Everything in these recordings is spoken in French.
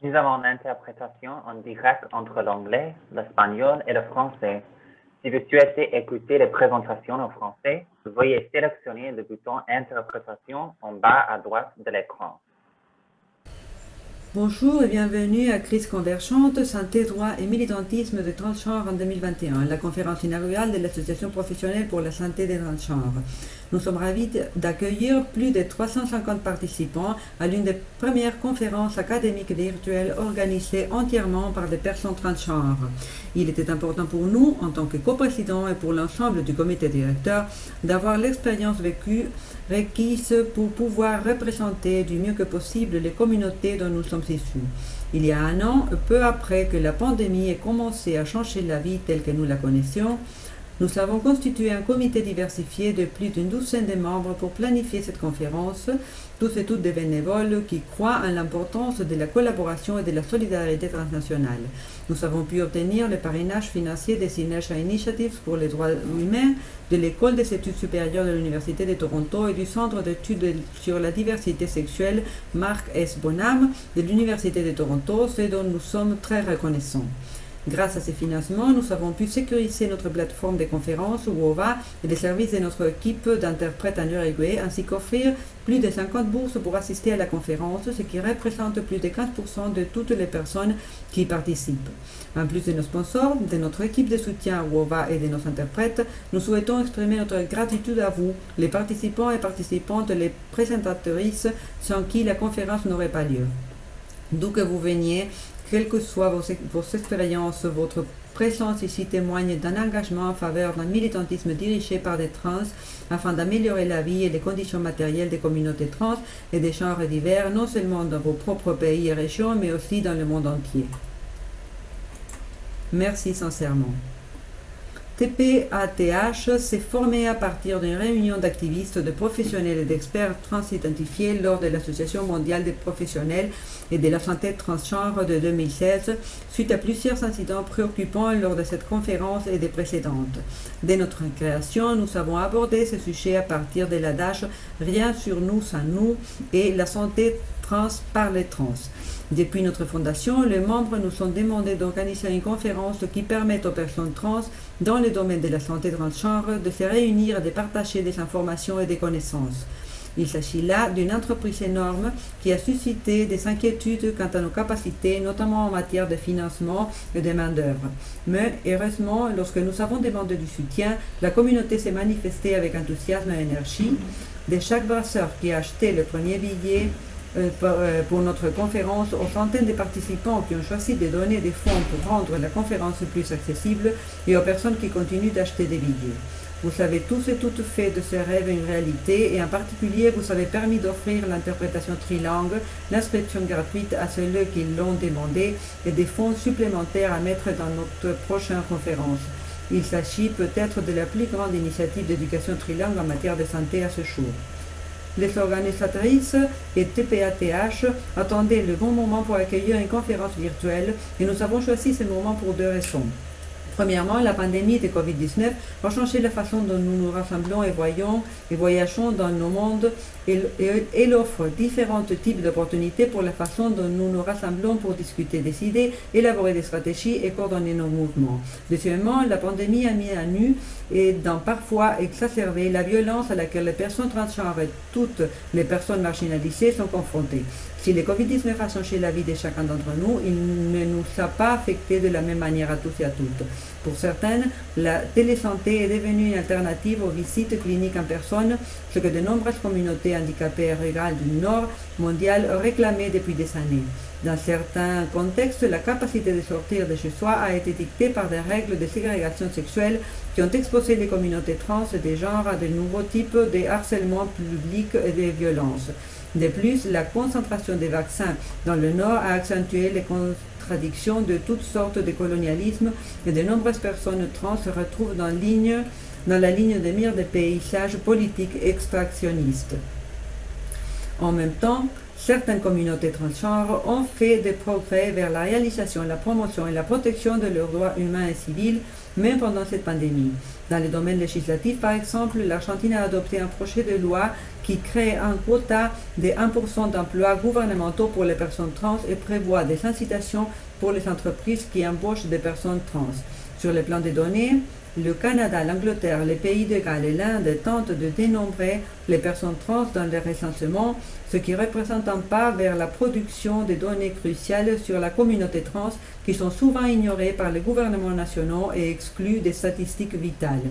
Nous avons l'interprétation en direct entre l'anglais, l'espagnol et le français. Si vous souhaitez écouter les présentations en français, veuillez sélectionner le bouton Interprétation en bas à droite de l'écran. Bonjour et bienvenue à Crise convergente, santé, droit et militantisme des transgenres en 2021, la conférence inaugurale de l'Association professionnelle pour la santé des transgenres. Nous sommes ravis d'accueillir plus de 350 participants à l'une des premières conférences académiques virtuelles organisées entièrement par des personnes transgenres. Il était important pour nous, en tant que coprésidents et pour l'ensemble du comité directeur, d'avoir l'expérience vécue requise pour pouvoir représenter du mieux que possible les communautés dont nous sommes issus. Il y a un an, peu après que la pandémie ait commencé à changer la vie telle que nous la connaissions, nous avons constitué un comité diversifié de plus d'une douzaine de membres pour planifier cette conférence, tous et toutes des bénévoles qui croient en l'importance de la collaboration et de la solidarité transnationale. Nous avons pu obtenir le parrainage financier des Synergia Initiatives pour les droits humains, de l'École des études supérieures de l'Université de Toronto et du Centre d'études sur la diversité sexuelle Marc S. Bonham de l'Université de Toronto, ce dont nous sommes très reconnaissants. Grâce à ces financements, nous avons pu sécuriser notre plateforme de conférences WOVA et les services de notre équipe d'interprètes en Uruguay, ainsi qu'offrir plus de 50 bourses pour assister à la conférence, ce qui représente plus de 15% de toutes les personnes qui y participent. En plus de nos sponsors, de notre équipe de soutien WOVA et de nos interprètes, nous souhaitons exprimer notre gratitude à vous, les participants et participantes, les présentatrices, sans qui la conférence n'aurait pas lieu. D'où que vous veniez, quelles que soient vos expériences, votre présence ici témoigne d'un engagement en faveur d'un militantisme dirigé par des trans afin d'améliorer la vie et les conditions matérielles des communautés trans et des genres divers, non seulement dans vos propres pays et régions, mais aussi dans le monde entier. Merci sincèrement. TPATH s'est formé à partir d'une réunion d'activistes, de professionnels et d'experts transidentifiés lors de l'Association mondiale des professionnels et de la santé transgenre de 2016, suite à plusieurs incidents préoccupants lors de cette conférence et des précédentes. Dès notre création, nous avons abordé ce sujet à partir de l'adage « Rien sur nous sans nous » et la santé trans par les trans. Depuis notre fondation, les membres nous ont demandé d'organiser une conférence qui permette aux personnes trans dans le domaine de la santé transgenre de se réunir et de partager des informations et des connaissances. Il s'agit là d'une entreprise énorme qui a suscité des inquiétudes quant à nos capacités, notamment en matière de financement et de main-d'œuvre. Mais heureusement, lorsque nous avons demandé du soutien, la communauté s'est manifestée avec enthousiasme et énergie. De chaque brasseur qui a acheté le premier billet pour notre conférence, aux centaines de participants qui ont choisi de donner des fonds pour rendre la conférence plus accessible et aux personnes qui continuent d'acheter des billets. Vous avez tous et toutes fait de ce rêve une réalité et en particulier vous avez permis d'offrir l'interprétation trilingue, l'inscription gratuite à ceux qui l'ont demandé et des fonds supplémentaires à mettre dans notre prochaine conférence. Il s'agit peut-être de la plus grande initiative d'éducation trilingue en matière de santé à ce jour. Les organisatrices et TPATH attendaient le bon moment pour accueillir une conférence virtuelle et nous avons choisi ce moment pour deux raisons. Premièrement, la pandémie de Covid-19 a changé la façon dont nous nous rassemblons et voyageons dans nos mondes et elle offre différents types d'opportunités pour la façon dont nous nous rassemblons pour discuter des idées, élaborer des stratégies et coordonner nos mouvements. Deuxièmement, la pandémie a mis à nu et parfois exacerbé la violence à laquelle les personnes transgenres et toutes les personnes marginalisées sont confrontées. Si le Covid-19 a changé la vie de chacun d'entre nous, il ne nous a pas affectés de la même manière à tous et à toutes. Pour certaines, la télésanté est devenue une alternative aux visites cliniques en personne, ce que de nombreuses communautés handicapées rurales du Nord mondial réclamaient depuis des années. Dans certains contextes, la capacité de sortir de chez soi a été dictée par des règles de ségrégation sexuelle qui ont exposé les communautés trans et des genres à de nouveaux types de harcèlement public et de violences. De plus, la concentration des vaccins dans le Nord a accentué les contradictions de toutes sortes de colonialisme et de nombreuses personnes trans se retrouvent dans la ligne de mire des paysages politiques extractionnistes. En même temps, certaines communautés transgenres ont fait des progrès vers la réalisation, la promotion et la protection de leurs droits humains et civils, même pendant cette pandémie. Dans le domaine législatif, par exemple, l'Argentine a adopté un projet de loi qui crée un quota de 1% d'emplois gouvernementaux pour les personnes trans et prévoit des incitations pour les entreprises qui embauchent des personnes trans. Sur le plan des données, le Canada, l'Angleterre, les Pays de Galles et l'Inde tentent de dénombrer les personnes trans dans les recensements, ce qui représente un pas vers la production des données cruciales sur la communauté trans qui sont souvent ignorées par les gouvernements nationaux et exclues des statistiques vitales.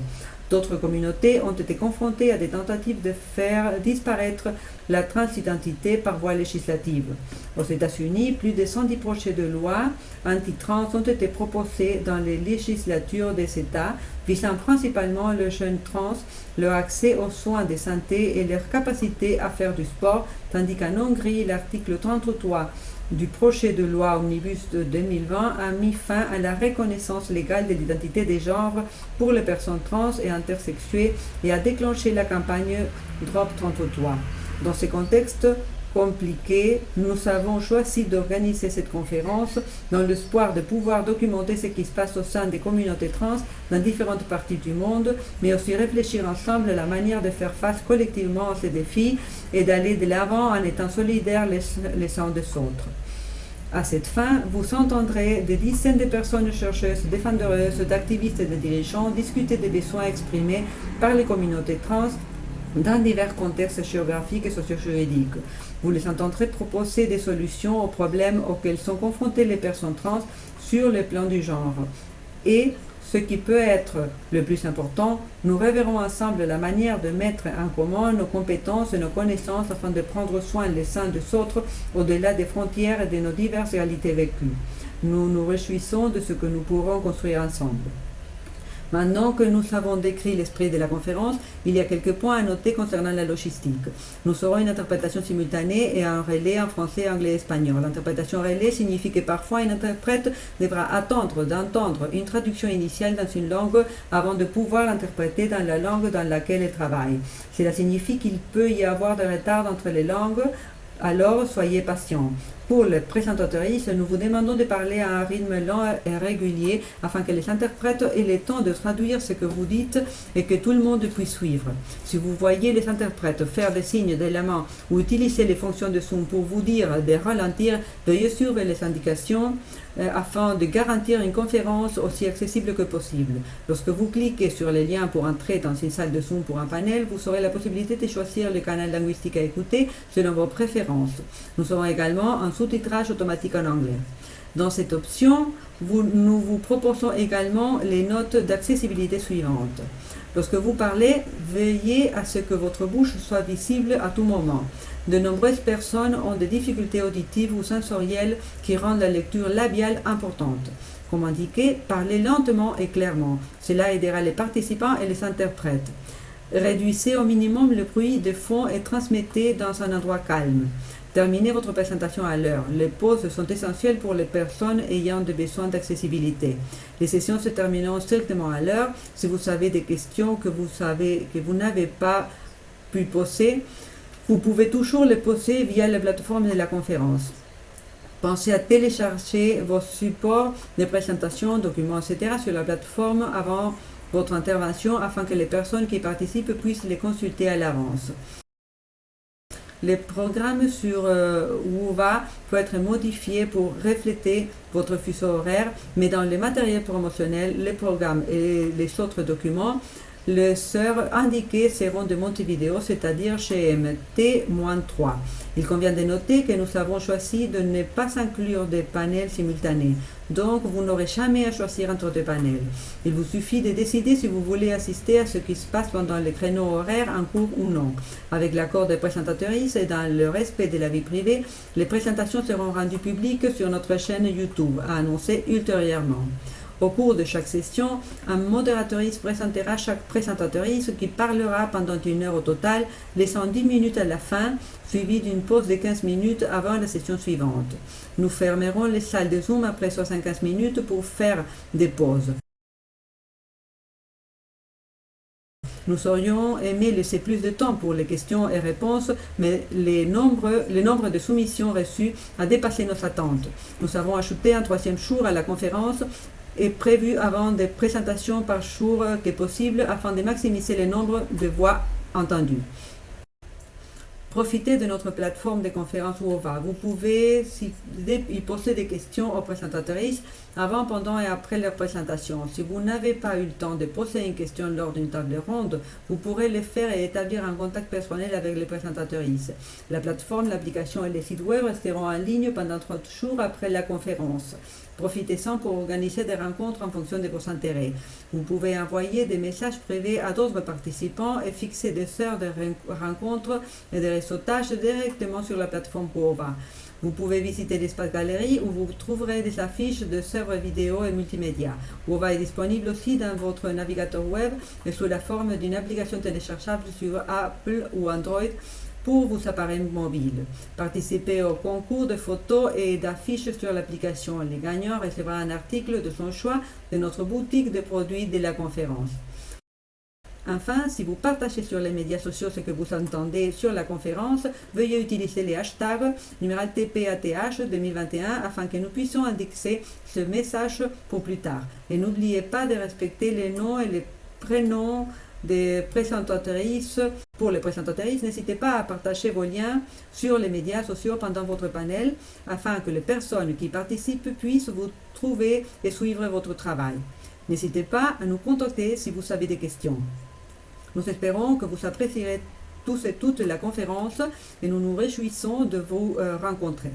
D'autres communautés ont été confrontées à des tentatives de faire disparaître la transidentité par voie législative. Aux États-Unis, plus de 110 projets de loi anti-trans ont été proposés dans les législatures des États, visant principalement les jeunes trans, leur accès aux soins de santé et leur capacité à faire du sport, tandis qu'en Hongrie, l'article 33 du projet de loi Omnibus de 2020 a mis fin à la reconnaissance légale de l'identité des genres pour les personnes trans et intersexuées et a déclenché la campagne Drop 33. Dans ce contexte compliqué, nous avons choisi d'organiser cette conférence dans l'espoir de pouvoir documenter ce qui se passe au sein des communautés trans dans différentes parties du monde, mais aussi réfléchir ensemble à la manière de faire face collectivement à ces défis et d'aller de l'avant en étant solidaires les uns des autres. À cette fin, vous entendrez des dizaines de personnes chercheuses, défendeuses, d'activistes et de dirigeants discuter des besoins exprimés par les communautés trans dans divers contextes géographiques et socio-juridiques. Vous les entendrez proposer des solutions aux problèmes auxquels sont confrontées les personnes trans sur le plan du genre. Et, ce qui peut être le plus important, nous reverrons ensemble la manière de mettre en commun nos compétences et nos connaissances afin de prendre soin les uns des autres au-delà des frontières et de nos diverses réalités vécues. Nous nous réjouissons de ce que nous pourrons construire ensemble. Maintenant que nous avons décrit l'esprit de la conférence, il y a quelques points à noter concernant la logistique. Nous aurons une interprétation simultanée et un relais en français, anglais et espagnol. L'interprétation relais signifie que parfois un interprète devra attendre d'entendre une traduction initiale dans une langue avant de pouvoir l'interpréter dans la langue dans laquelle elle travaille. Cela signifie qu'il peut y avoir des retards entre les langues, alors soyez patients. Pour les présentatrices, nous vous demandons de parler à un rythme lent et régulier afin que les interprètes aient le temps de traduire ce que vous dites et que tout le monde puisse suivre. Si vous voyez les interprètes faire des signes de la main ou utiliser les fonctions de Zoom pour vous dire de ralentir, veuillez suivre les indications afin de garantir une conférence aussi accessible que possible. Lorsque vous cliquez sur les liens pour entrer dans une salle de Zoom pour un panel, vous aurez la possibilité de choisir le canal linguistique à écouter selon vos préférences. Nous aurons également un sous-titrage automatique en anglais. Dans cette option, nous vous proposons également les notes d'accessibilité suivantes. Lorsque vous parlez, veillez à ce que votre bouche soit visible à tout moment. De nombreuses personnes ont des difficultés auditives ou sensorielles qui rendent la lecture labiale importante. Comme indiqué, parlez lentement et clairement. Cela aidera les participants et les interprètes. Réduisez au minimum le bruit de fond et transmettez dans un endroit calme. Terminez votre présentation à l'heure. Les pauses sont essentielles pour les personnes ayant des besoins d'accessibilité. Les sessions se termineront strictement à l'heure. Si vous avez des questions que vous n'avez pas pu poser, vous pouvez toujours les poser via la plateforme de la conférence. Pensez à télécharger vos supports de présentation, documents, etc. sur la plateforme avant votre intervention afin que les personnes qui participent puissent les consulter à l'avance. Les programmes sur Whova peuvent être modifiés pour refléter votre fuseau horaire, mais dans les matériels promotionnels, les programmes et les autres documents, les heures indiquées seront de Montevideo, c'est-à-dire chez MT-3. Il convient de noter que nous avons choisi de ne pas inclure des panels simultanés, donc vous n'aurez jamais à choisir entre deux panels. Il vous suffit de décider si vous voulez assister à ce qui se passe pendant les créneaux horaires en cours ou non. Avec l'accord des présentatrices et dans le respect de la vie privée, les présentations seront rendues publiques sur notre chaîne YouTube, à annoncer ultérieurement. Au cours de chaque session, un modératrice présentera chaque présentatrice qui parlera pendant 1 heure au total, laissant 10 minutes à la fin, suivie d'une pause de 15 minutes avant la session suivante. Nous fermerons les salles de Zoom après 75 minutes pour faire des pauses. Nous aurions aimé laisser plus de temps pour les questions et réponses, mais le nombre de soumissions reçues a dépassé nos attentes. Nous avons ajouté un 3e jour à la conférence est prévu avant des présentations par jour que possible afin de maximiser le nombre de voix entendues. Profitez de notre plateforme de conférences Wova. Vous pouvez y poser des questions aux présentatrices avant, pendant et après leur présentation. Si vous n'avez pas eu le temps de poser une question lors d'une table ronde, vous pourrez le faire et établir un contact personnel avec les présentatrices. La plateforme, l'application et les sites web resteront en ligne pendant 30 jours après la conférence. Profitez-en pour organiser des rencontres en fonction de vos intérêts. Vous pouvez envoyer des messages privés à d'autres participants et fixer des heures de rencontres et de réseautage directement sur la plateforme Wova. Vous pouvez visiter l'espace galerie où vous trouverez des affiches de serveurs vidéo et multimédia. Wova est disponible aussi dans votre navigateur web et sous la forme d'une application téléchargeable sur Apple ou Android pour vos appareils mobiles. Participez au concours de photos et d'affiches sur l'application. Les gagnants recevront un article de son choix de notre boutique de produits de la conférence. Enfin, si vous partagez sur les médias sociaux ce que vous entendez sur la conférence, veuillez utiliser les hashtags numéral TPATH 2021 afin que nous puissions indexer ce message pour plus tard. Et n'oubliez pas de respecter les noms et les prénoms des présentatrices. Pour les présentatrices, n'hésitez pas à partager vos liens sur les médias sociaux pendant votre panel afin que les personnes qui participent puissent vous trouver et suivre votre travail. N'hésitez pas à nous contacter si vous avez des questions. Nous espérons que vous apprécierez tous et toutes la conférence et nous nous réjouissons de vous rencontrer.